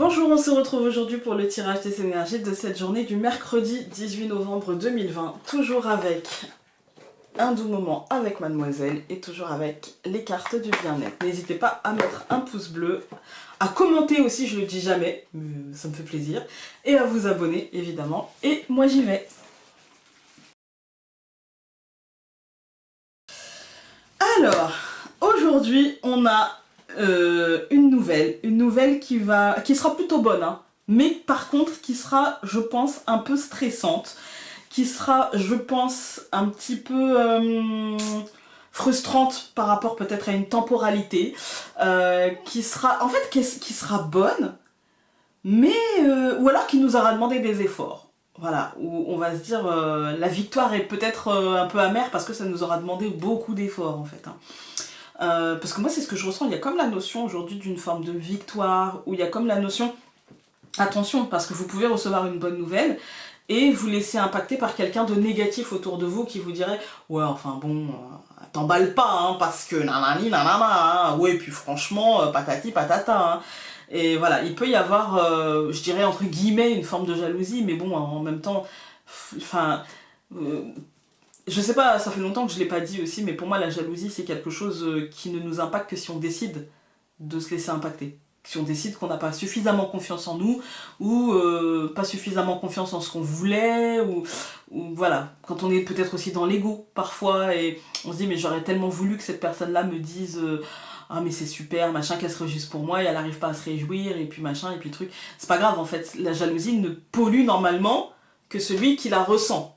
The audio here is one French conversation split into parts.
Bonjour, on se retrouve aujourd'hui pour le tirage des énergies de cette journée du mercredi 18 novembre 2020. Toujours avec un doux moment avec mademoiselle et toujours avec les cartes du bien-être. N'hésitez pas à mettre un pouce bleu, à commenter aussi, je le dis jamais, mais ça me fait plaisir, et à vous abonner évidemment. Et moi j'y vais. Alors, aujourd'hui on a une nouvelle qui sera plutôt bonne, hein, mais par contre qui sera, je pense, un peu stressante, qui sera, je pense, un petit peu frustrante par rapport peut-être à une temporalité, qui sera, en fait, qui sera bonne, mais, ou alors qui nous aura demandé des efforts. Voilà, où on va se dire, la victoire est peut-être un peu amère parce que ça nous aura demandé beaucoup d'efforts en fait, hein. Parce que moi c'est ce que je ressens, il y a comme la notion aujourd'hui d'une forme de victoire, où il y a comme la notion, attention, parce que vous pouvez recevoir une bonne nouvelle et vous laisser impacter par quelqu'un de négatif autour de vous qui vous dirait ouais enfin bon, t'emballes pas hein, parce que nanani nanana, hein, ouais puis franchement patati patata, hein. Et voilà, il peut y avoir, je dirais entre guillemets, une forme de jalousie, mais bon en même temps, enfin... je sais pas, ça fait longtemps que je l'ai pas dit aussi, mais pour moi la jalousie c'est quelque chose qui ne nous impacte que si on décide de se laisser impacter. Si on décide qu'on n'a pas suffisamment confiance en nous, ou pas suffisamment confiance en ce qu'on voulait, ou voilà. Quand on est peut-être aussi dans l'ego parfois, et on se dit mais j'aurais tellement voulu que cette personne-là me dise ah mais c'est super, machin, qu'elle se réjouisse pour moi, et elle n'arrive pas à se réjouir, et puis machin, et puis truc. C'est pas grave en fait, la jalousie ne pollue normalement que celui qui la ressent.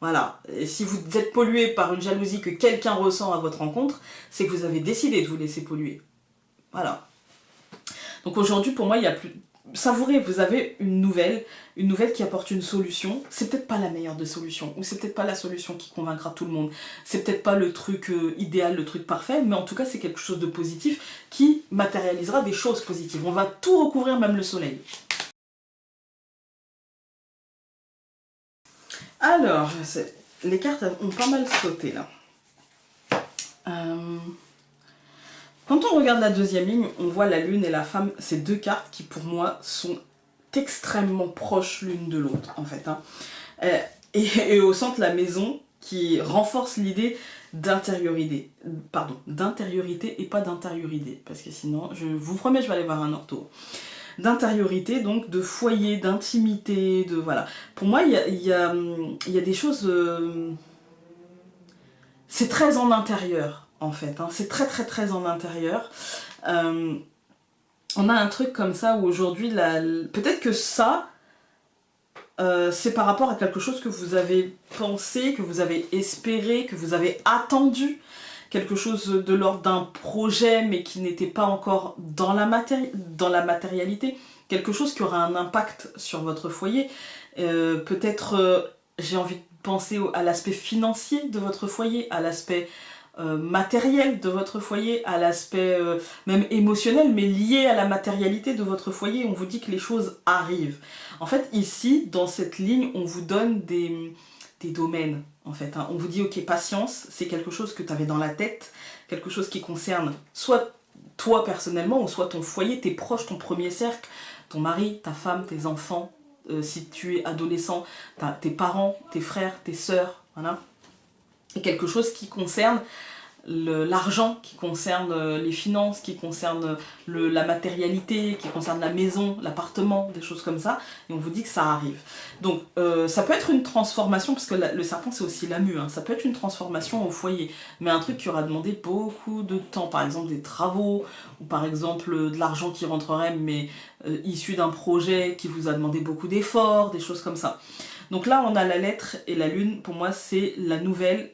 Voilà, et si vous êtes pollué par une jalousie que quelqu'un ressent à votre rencontre, c'est que vous avez décidé de vous laisser polluer. Voilà. Donc aujourd'hui, pour moi, il y a plus... Savourez, vous avez une nouvelle qui apporte une solution. C'est peut-être pas la meilleure des solutions, ou c'est peut-être pas la solution qui convaincra tout le monde. C'est peut-être pas le truc idéal, le truc parfait, mais en tout cas, c'est quelque chose de positif qui matérialisera des choses positives. On va tout recouvrir, même le soleil. Alors, les cartes ont pas mal sauté là. Quand on regarde la deuxième ligne, on voit la lune et la femme, ces deux cartes qui pour moi sont extrêmement proches l'une de l'autre en fait, hein. Et au centre la maison qui renforce l'idée d'intériorité, pardon, d'intériorité et pas d'intériorité, parce que sinon, je vous promets, je vais aller voir un ortho. D'intériorité, donc de foyer, d'intimité, de voilà. Pour moi, il y a des choses... c'est très en intérieur, en fait, hein. C'est très en intérieur. On a un truc comme ça où aujourd'hui, peut-être que ça, c'est par rapport à quelque chose que vous avez pensé, que vous avez espéré, que vous avez attendu, quelque chose de l'ordre d'un projet mais qui n'était pas encore dans la matérialité, quelque chose qui aura un impact sur votre foyer, peut-être j'ai envie de penser à l'aspect financier de votre foyer, à l'aspect matériel de votre foyer, à l'aspect même émotionnel, mais lié à la matérialité de votre foyer. On vous dit que les choses arrivent. En fait, ici, dans cette ligne, on vous donne des domaines, en fait, hein. On vous dit, ok, patience, c'est quelque chose que tu avais dans la tête, quelque chose qui concerne soit toi personnellement, ou soit ton foyer, tes proches, ton premier cercle, ton mari, ta femme, tes enfants, si tu es adolescent, tes parents, tes frères, tes sœurs, voilà. Et quelque chose qui concerne l'argent, qui concerne les finances, qui concerne la matérialité, qui concerne la maison, l'appartement, des choses comme ça, et on vous dit que ça arrive. Donc ça peut être une transformation, parce que le serpent c'est aussi la mue, hein. Ça peut être une transformation au foyer, mais un truc qui aura demandé beaucoup de temps, par exemple des travaux, ou par exemple de l'argent qui rentrerait, mais issu d'un projet qui vous a demandé beaucoup d'efforts, des choses comme ça. Donc là on a la lettre et la lune, pour moi c'est la nouvelle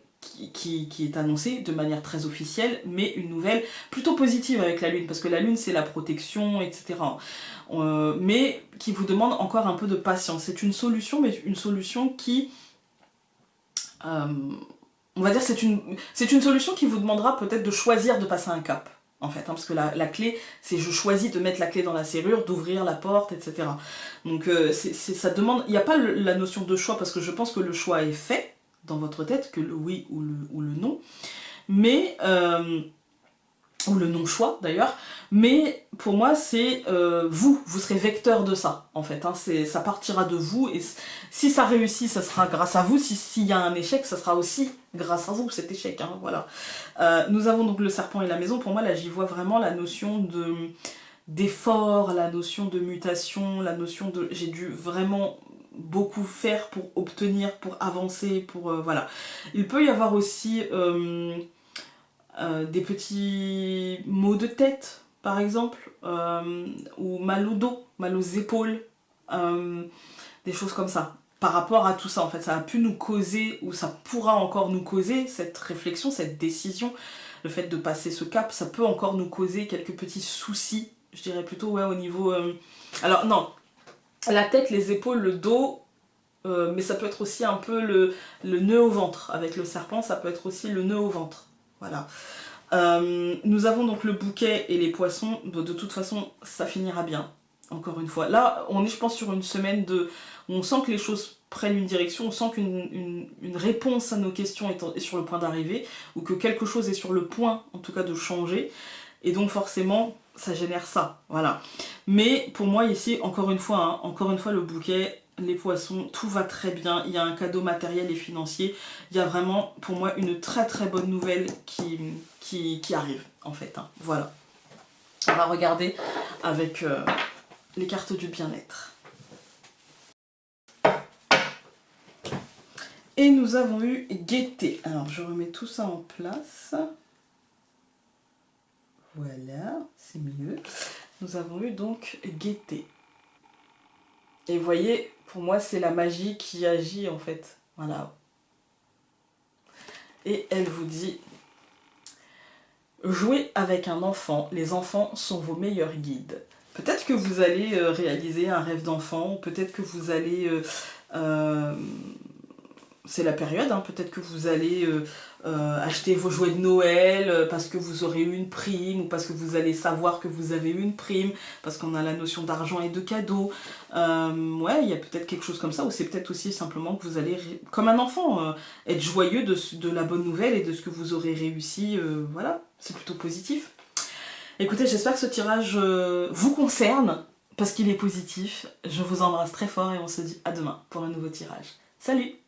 qui est annoncée de manière très officielle, mais une nouvelle plutôt positive avec la lune, parce que la lune c'est la protection, etc. Mais qui vous demande encore un peu de patience. C'est une solution, mais une solution qui... on va dire c'est une solution qui vous demandera peut-être de choisir de passer un cap, en fait, hein, parce que la clé, c'est je choisis de mettre la clé dans la serrure, d'ouvrir la porte, etc. Donc ça demande... Il n'y a pas la notion de choix, parce que je pense que le choix est fait dans votre tête, que le oui ou le non, mais ou le non-choix d'ailleurs, mais pour moi c'est vous serez vecteur de ça en fait, hein, ça partira de vous, et si ça réussit ça sera grâce à vous, s'il y a un échec ça sera aussi grâce à vous cet échec, hein, voilà. Nous avons donc le serpent et la maison, pour moi là j'y vois vraiment la notion d'effort, la notion de mutation, la notion de j'ai dû vraiment beaucoup faire pour obtenir, pour avancer, pour voilà. Il peut y avoir aussi des petits maux de tête, par exemple, ou mal au dos, mal aux épaules, des choses comme ça. Par rapport à tout ça, en fait, ça a pu nous causer, ou ça pourra encore nous causer, cette réflexion, cette décision, le fait de passer ce cap, ça peut encore nous causer quelques petits soucis, je dirais plutôt, ouais, au niveau... Alors, non, la tête, les épaules, le dos, mais ça peut être aussi un peu le nœud au ventre. Avec le serpent, ça peut être aussi le nœud au ventre. Voilà. Nous avons donc le bouquet et les poissons. De toute façon, ça finira bien. Encore une fois. Là, on est, je pense, sur une semaine où on sent que les choses prennent une direction, on sent qu'une réponse à nos questions est sur le point d'arriver, ou que quelque chose est sur le point, en tout cas, de changer. Et donc, forcément, ça génère ça. Voilà. Mais pour moi, ici, encore une fois, le bouquet, les poissons, tout va très bien. Il y a un cadeau matériel et financier. Il y a vraiment, pour moi, une très très bonne nouvelle qui arrive, en fait, hein. Voilà. On va regarder avec les cartes du bien-être. Et nous avons eu gaieté. Alors, je remets tout ça en place. Voilà, c'est mieux. Nous avons eu donc gaieté. Et vous voyez, pour moi, c'est la magie qui agit, en fait. Voilà. Et elle vous dit... Jouez avec un enfant, les enfants sont vos meilleurs guides. Peut-être que vous allez réaliser un rêve d'enfant, peut-être que vous allez... c'est la période, hein, peut-être que vous allez acheter vos jouets de Noël parce que vous aurez eu une prime, ou parce que vous allez savoir que vous avez eu une prime, parce qu'on a la notion d'argent et de cadeaux. Ouais, il y a peut-être quelque chose comme ça, ou c'est peut-être aussi simplement que vous allez, comme un enfant, être joyeux de la bonne nouvelle et de ce que vous aurez réussi. Voilà, c'est plutôt positif. Écoutez, j'espère que ce tirage vous concerne, parce qu'il est positif. Je vous embrasse très fort et on se dit à demain pour un nouveau tirage. Salut!